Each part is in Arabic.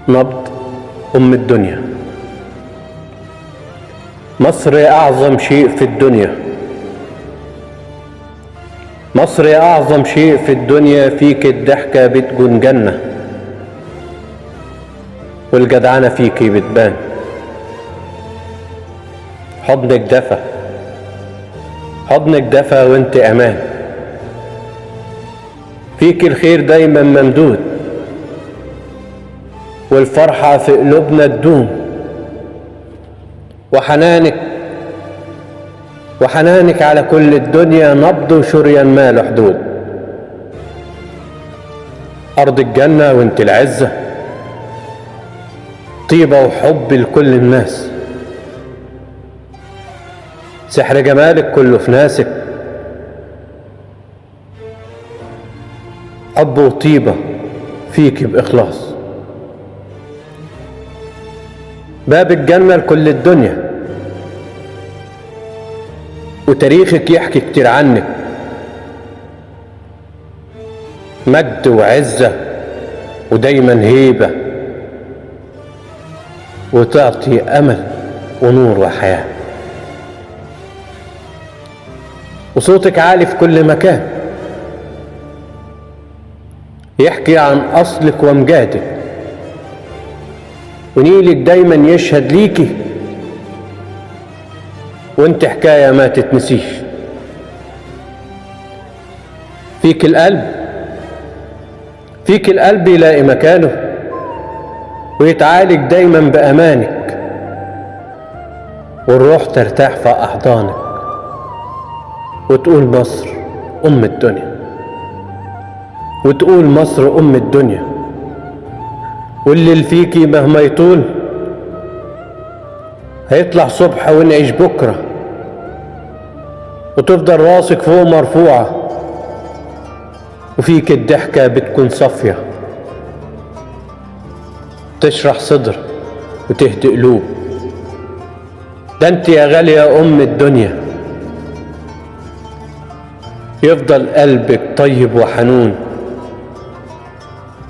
نبض أم الدنيا. مصر أعظم شيء في الدنيا، مصر أعظم شيء في الدنيا، فيك الضحكة بتكون جنة، والجدعنة فيكي بتبان. حضنك دفى، حضنك دفى وانت أمان، فيك الخير دايما ممدود، والفرحة في قلوبنا تدوم. وحنانك على كل الدنيا نبض وشريان ما له حدود. أرض الجنة وانت العزة، طيبة وحب لكل الناس، سحر جمالك كله في ناسك، حب وطيبة فيك بإخلاص. باب الجنة لكل الدنيا، وتاريخك يحكي كتير عنك، مجد وعزة ودايما هيبة، وتعطي أمل ونور وحياة. وصوتك عالي في كل مكان، يحكي عن أصلك وامجادك، ونيلك دايما يشهد ليكي، وانت حكاية ما تتنسيش. فيك القلب يلاقي مكانه، ويتعالج دايما بأمانك، والروح ترتاح في أحضانك، وتقول مصر أم الدنيا، وتقول مصر أم الدنيا. واللي فيكي مهما يطول هيطلع صبح ونعيش بكرة، وتفضل راسك فوق مرفوعة، وفيك الضحكة بتكون صافية، تشرح صدر وتهدي قلوب. ده انت يا غالية أم الدنيا، يفضل قلبك طيب وحنون،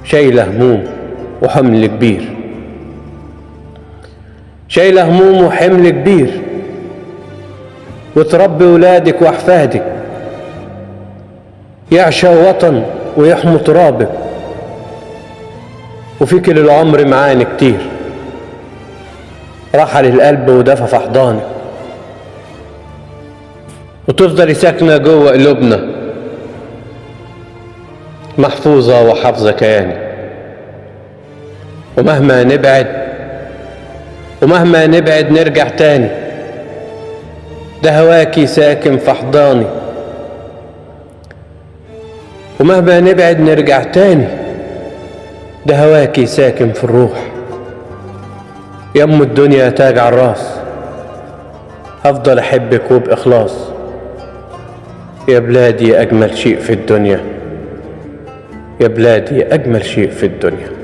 شايلة هموم وحمل كبير، شايلة هموم وحمل كبير، وتربي ولادك واحفادك، يعشى وطن ويحموا ترابك. وفيك للعمر معاني كتير، راحة للقلب ودفى في أحضانك، وتفضلي ساكنة جوه قلوبنا، محفوظة وحافظة كيانك. ومهما نبعد نرجع تاني، ده هواكي ساكن في أحضاني. ومهما نبعد نرجع تاني، ده هواكي ساكن في الروح. يا أم الدنيا تاج على الراس، هفضل أحبك وبإخلاص. يا بلادي أجمل شيء في الدنيا، يا بلادي أجمل شيء في الدنيا.